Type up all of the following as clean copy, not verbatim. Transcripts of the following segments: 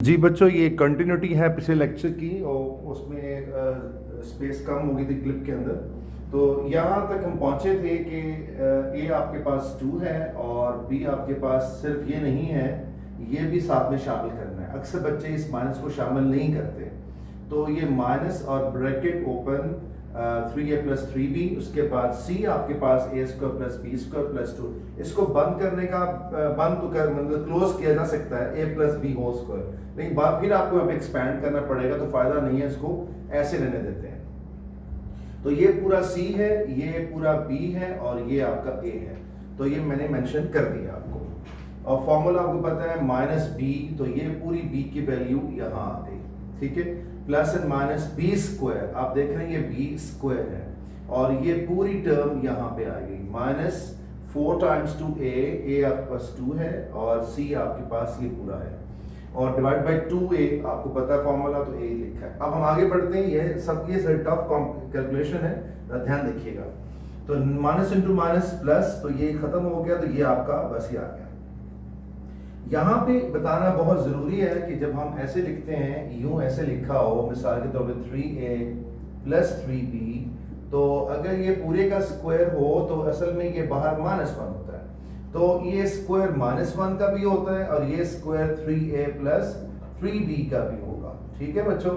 जी बच्चों, ये कंटिन्यूटी है पिछले लेक्चर की और उसमें स्पेस कम हो गई थी क्लिप के अंदर। तो यहाँ तक हम पहुँचे थे कि ए आपके पास 2 है और बी आपके पास सिर्फ ये नहीं है, ये भी साथ में शामिल करना है। अक्सर बच्चे इस माइनस को शामिल नहीं करते, तो ये माइनस और bracket open 3a plus 3b, उसके बाद c आपके पास a square plus b square plus 2। इसको बंद करने का बंद तो कर मतलब क्लोज किया जा सकता है a plus b whole square, लेकिन बाद फिर आपको अब एक्सपैंड करना पड़ेगा, तो फायदा नहीं है, इसको ऐसे रहने देते हैं। तो ये पूरा c है, ये पूरा b है और ये आपका a है, तो ये मैंने मेंशन कर दिया आपको। और फॉर्मूला आपको पता है माइनस b, तो ये पूरी b की वैल्यू यहाँ आ गई, ठीक है। Plus and minus b square, आप देख रहे हैं ये बी स्क्वायर है और ये पूरी टर्म यहाँ पे आ गई माइनस 4 टाइम्स टू ए आपके पास 2 है और सी आपके पास ये पूरा है और डिवाइड बाय 2a, आपको पता है फॉर्मूला, तो a लिखा है। अब हम आगे बढ़ते हैं, ये सब टफ कैलकुलेशन है, ध्यान देखिएगा। तो माइनस इंटू माइनस प्लस, तो ये खत्म हो गया, तो ये आपका बस ही आ गया। यहाँ पे बताना बहुत ज़रूरी है कि जब हम ऐसे लिखते हैं, यूँ ऐसे लिखा हो मिसाल के तौर पे 3a प्लस 3b, तो अगर ये पूरे का स्क्वायर हो तो असल में ये बाहर -1 होता है, तो ये स्क्वायर -1 का भी होता है और ये स्क्वायर 3a प्लस 3b का भी होगा, ठीक है बच्चों।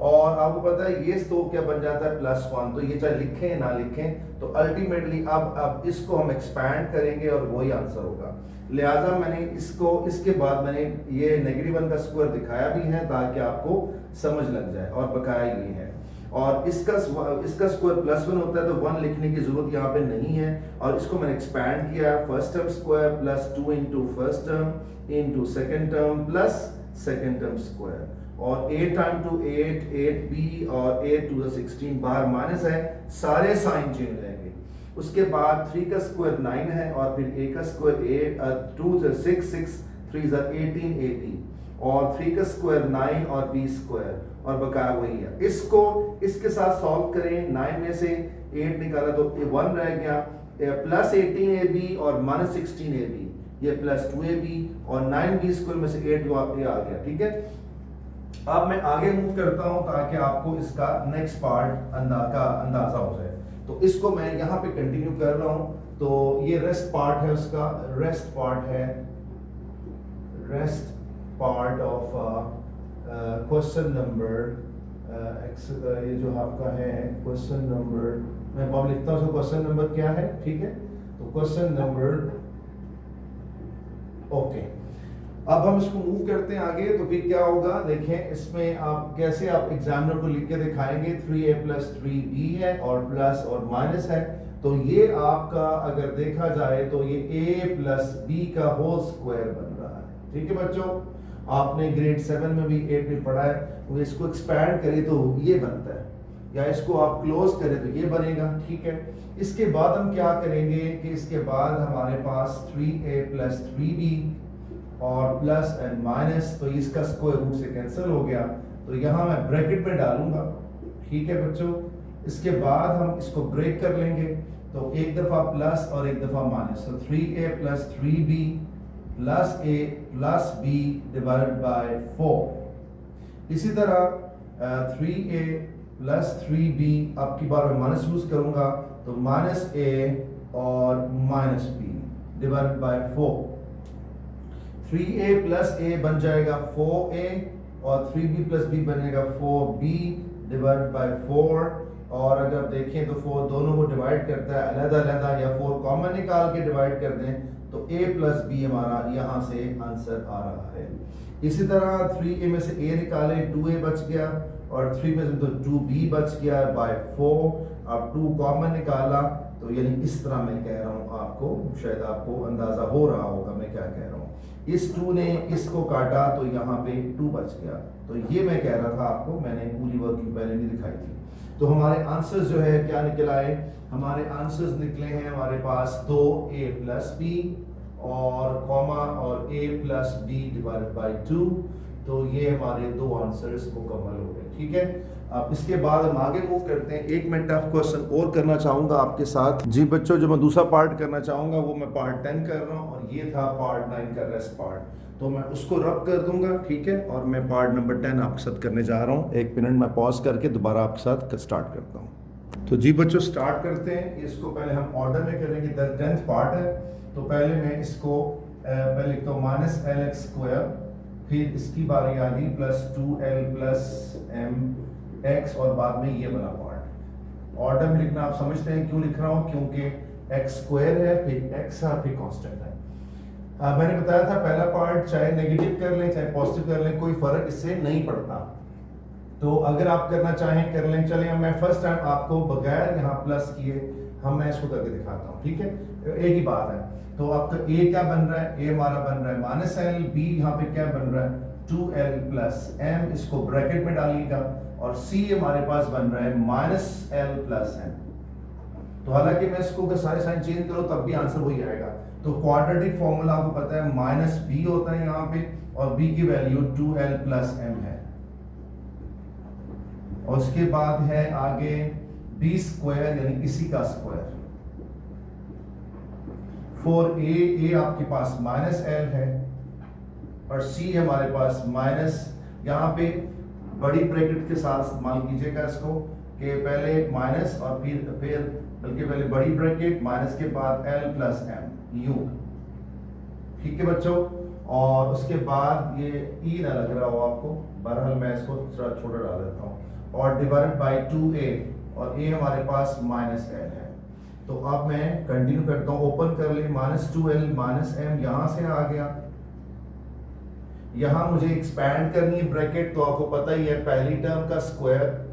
और आपको पता है ये तो क्या बन जाता है +1, तो ये चाहे लिखें ना लिखें, तो अल्टीमेटली अब इसको हम एक्सपैंड करेंगे और वही आंसर होगा। लिहाजा मैंने इसको, इसके बाद मैंने ये -1 का स्क्वायर दिखाया भी है ताकि आपको समझ लग जाए, और बकाया ये है। और इसका स्क्वायर +1 होता है, तो 1 लिखने की जरूरत यहाँ पे नहीं है, और इसको मैंने एक्सपैंड किया, first term square plus 2 into first term into second term plus second term square, और 8 टाइम टू 8 8b और 8 टू 16, बाहर माइनस है, सारे साइन चेंज हो जाएंगे। उसके बाद 3 का स्क्वायर 9 है और फिर a का स्क्वायर 8 2 6 6 3 18 और 3 का स्क्वायर 9 और b स्क्वायर, और बकाया वही है। इसको इसके साथ सॉल्व करें, 9 में से 8 निकाला तो 1 रह गया, प्लस 18ab और माइनस 16ab, ये प्लस 2ab और 9b स्क्वायर में से 8 आ गया, ठीक है। अब मैं आगे मूव करता हूं ताकि आपको इसका नेक्स्ट पार्ट अंदाजा हो जाए। तो इसको मैं यहाँ पे कंटिन्यू कर रहा हूं, तो ये रेस्ट पार्ट है, उसका rest part of question number ये जो आपका है क्वेश्चन नंबर, मैं अब लिखता हूँ क्वेश्चन नंबर क्या है, ठीक है। तो क्वेश्चन नंबर ओके, अब हम इसको मूव करते हैं आगे। तो फिर क्या होगा देखें, इसमें आप कैसे आप एग्जामिनर को लिख के दिखाएंगे, 3a प्लस 3b है और प्लस और माइनस है, तो ये आपका अगर देखा जाए तो ये a प्लस b का होल स्क्वायर बन रहा है, ठीक है बच्चों। आपने ग्रेड 7 में भी 8 में पढ़ा है, वो इसको एक्सपैंड करें तो ये बनता है, या इसको आप क्लोज करें तो ये बनेगा, ठीक है। इसके बाद हम क्या करेंगे कि इसके बाद हमारे पास 3a प्लस 3b और प्लस एंड माइनस, तो इसका स्क्वायर रूट से कैंसिल हो गया, तो यहाँ मैं ब्रैकेट में डालूंगा, ठीक है बच्चों। इसके बाद हम इसको ब्रेक कर लेंगे, तो एक दफा प्लस और एक दफा माइनस, तो 3a plus 3b plus a plus b divided by 4। इसी तरह 3a प्लस 3b, अब की बार मैं माइनस यूज करूंगा, तो माइनस a और minus b divided by 4। 3a plus a बन जाएगा 4a और 3b प्लस b बनेगा 4b डिवाइडेड बाय 4। और अगर देखें तो 4 दोनों को डिवाइड करता है अलग-अलग, या 4 कॉमन निकाल के डिवाइड कर दें तो a प्लस b हमारा यहाँ से आंसर आ रहा है। इसी तरह 3a में से a निकाले, 2a बच गया, और 3 में से तो 2b बच गया बाय 4। अब 2 कॉमन निकाला, तो यानी इस तरह मैं कह रहा हूँ आपको, शायद आपको अंदाजा हो रहा होगा मैं क्या कह रहा हूँ। इस 2 ने इसको काटा तो यहाँ पे 2 बच गया, तो ये मैं कह रहा था आपको, मैंने पूरी वर्किंग पहले नहीं दिखाई थी। तो हमारे आंसर्स जो है क्या निकल आए, हमारे आंसर्स निकले हैं हमारे पास 2a प्लस b और कॉमा और a plus b divided by 2, तो ये हमारे 2 आंसर्स मुकम्मल हो गए, ठीक है। अब इसके बाद हम आगे मूव करते हैं। एक मिनट टफ क्वेश्चन और करना चाहूँगा आपके साथ। जी बच्चों, जो मैं दूसरा पार्ट करना चाहूँगा वो मैं पार्ट 10 कर रहा हूँ, और ये था पार्ट 9 का रेस्ट पार्ट। तो मैं उसको रब कर दूंगा, ठीक है। और मैं पार्ट नंबर 10 आपके साथ करने जा रहा हूँ। 1 मिनट मैं पॉज करके दोबारा आपके साथ स्टार्ट करता हूँ। तो जी बच्चों स्टार्ट करते हैं। इसको पहले हम ऑर्डर में करेंगे। 10th पार्ट है, तो पहले मैं इसको पहले लिखता हूँ माइनस एल एक्स स्क्वायर, फिर इसकी बारी आ गई plus 2l plus M x, और बाद में ये वाला पार्ट। ऑर्डर में लिखना आप समझते हैं क्यों लिख रहा हूँ, क्योंकि एक्स स्क्वायर है, फिर एक्स है, फिर कांस्टेंट है। मैंने बताया था पहला पार्ट चाहे नेगेटिव कर लें चाहे पॉजिटिव कर लें, कोई फर्क इससे नहीं पड़ता। तो अगर आप करना चाहें कर लें। चलिए मैं फर्स्ट टाइम आपको बगैर यहाँ प्लस किए मैं इसको करके दिखाता हूँ, ठीक है। एक ही बात है। तो आपका ए क्या बन रहा है, ए हमारा बन रहा है माइनस एल, बी यहाँ पे क्या बन रहा है 2l प्लस एम, इसको ब्रैकेट में डालिएगा, और सी हमारे पास बन रहा है माइनस एल प्लस एम। तो हालांकि मैं इसको अगर सारे साइन चेंज करो तब भी आंसर वही आएगा। तो क्वाड्रेटिक फॉर्मूला आपको पता है माइनस बी होता है यहाँ पे, और बी की वैल्यू 2l प्लस एम है। और उसके बाद है आगे बी स्क्वायर यानी इसी का स्क्वायर। फॉर ए आपके पास माइनस एल है, और सी हमारे पास माइनस, यहाँ पे बड़ी ब्रैकेट के साथ इस्तेमाल कीजिएगा इसको, कि पहले माइनस और फिर बल्कि पहले बड़ी ब्रैकेट माइनस के बाद एल प्लस एम यू, ठीक है बच्चों। और उसके बाद ये ई ना लग रहा हो आपको, बहरहाल मैं इसको थोड़ा छोटा डाल देता हूँ, और डिवाइडेड बाई 2a, और a हमारे पास माइनस एल है। तो अब मैं कंटिन्यू करता हूँ, ओपन कर ले माइनस 2l माइनस एम, यहां से आ गया। यहां मुझे एक्सपैंड करनी है ब्रैकेट, तो आपको पता ही है पहली टर्म का square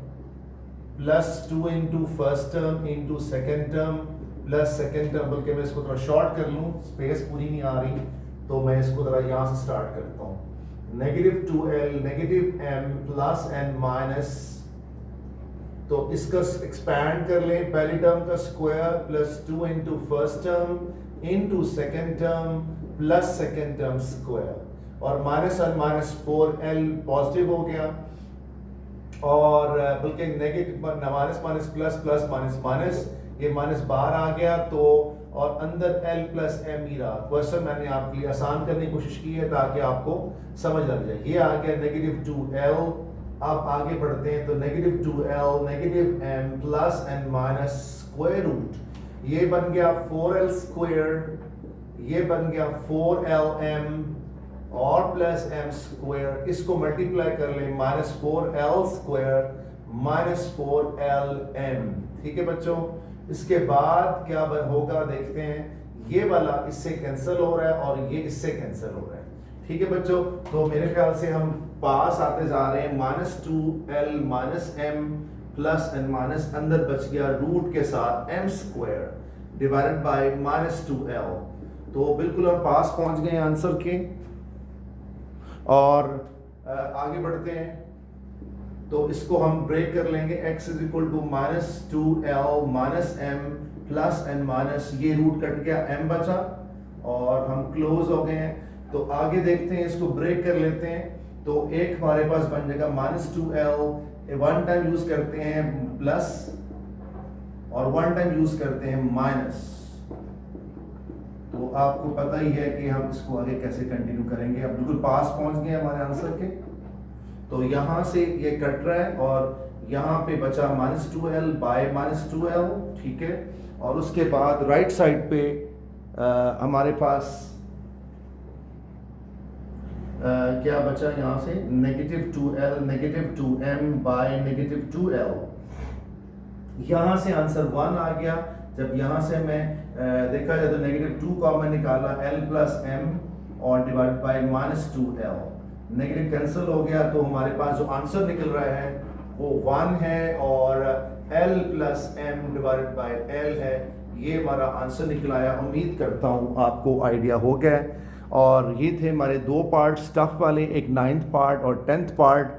plus 2 into first term into second term plus second term, बल्कि मैं इसको थोड़ा शॉर्ट कर लूँ, स्पेस पूरी नहीं आ रही, तो मैं इसको जरा यहाँ से स्टार्ट करता हूँ। Negative 2l negative m plus n minus, तो इसका एक्सपैंड कर लें, पहली टर्म का square plus 2 into first term into second term plus second term square, और माइनस और माइनस 4l पॉजिटिव हो गया, और बल्कि negative minus minus plus plus minus minus, ये माइनस बाहर आ गया, तो और अंदर l प्लस एम ही रहा। क्वेश्चन मैंने आपके लिए आसान करने की कोशिश की है ताकि आपको समझ लग जाए। ये आ गया नेगेटिव 2l। अब आगे बढ़ते हैं, तो negative 2l negative m plus n minus square root, ये बन गया 4l स्क्वायर, ये बन गया 4lm और प्लस m स्क्वायर, इसको मल्टीप्लाई कर लें minus 4l square minus 4lm, ठीक है बच्चों। इसके बाद क्या होगा देखते हैं, ये वाला इससे कैंसिल हो रहा है और ये इससे कैंसिल हो रहा है, ठीक है बच्चों। तो मेरे ख्याल से हम पास आते जा रहे हैं, minus 2l minus m plus n minus, अंदर बच गया रूट के साथ m square divided by minus 2l। तो बिल्कुल हम पास पहुंच गए आंसर के, और आगे बढ़ते हैं। तो इसको हम ब्रेक कर लेंगे, x is equal to minus 2l minus m plus n minus, ये रूट कट गया, m बचा, और हम क्लोज हो गए हैं। तो आगे देखते हैं, इसको ब्रेक कर लेते हैं। तो एक हमारे पास बन जाएगा minus 2l, one time use करते हैं प्लस और वन टाइम यूज करते हैं माइनस। तो आपको पता ही है कि हम इसको आगे कैसे कंटिन्यू करेंगे। अब बिल्कुल पास पहुंच गए हमारे आंसर के। तो यहां से ये कट रहा है और यहां पे बचा minus 2l bye minus 2l, ठीक है। और उसके बाद राइट साइड पे हमारे पास क्या बचा यहाँ से, negative 2l negative 2m by negative 2l। यहाँ से आंसर 1 आ गया। जब यहाँ से मैं देखा जाए तो नेगेटिव 2 कॉमन निकाला, l प्लस m और divide by minus 2l, negative cancel हो गया, तो हमारे पास जो आंसर निकल रहा है वो 1 है, और l plus m divided by l है। ये हमारा आंसर निकल आया। उम्मीद करता हूँ आपको आइडिया हो गया है। और ये थे हमारे 2 पार्ट्स टफ वाले, एक 9th पार्ट और 10th पार्ट।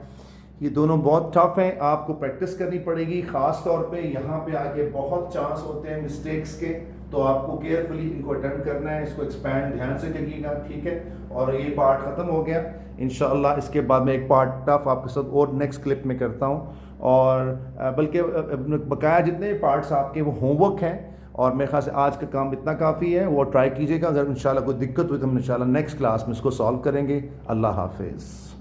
ये दोनों बहुत टफ हैं, आपको प्रैक्टिस करनी पड़ेगी। ख़ास तौर पे यहाँ पे आके बहुत चांस होते हैं मिस्टेक्स के, तो आपको केयरफुली इनको अटेम्प्ट करना है। इसको एक्सपैंड ध्यान से करिएगा, ठीक है। और ये पार्ट ख़त्म हो गया इंशाल्लाह। इसके बाद में एक पार्ट टफ आपके साथ और नेक्स्ट क्लिप में करता हूँ। और बल्कि बकाया जितने पार्ट्स आपके वो होमवर्क हैं और मेरे ख्याल से आज का काम इतना काफ़ी है, वो ट्राई कीजिएगा। अगर इंशाल्लाह कोई दिक्कत हुई तो हम इंशाल्लाह नेक्स्ट क्लास में इसको सॉल्व करेंगे। अल्लाह हाफिज़।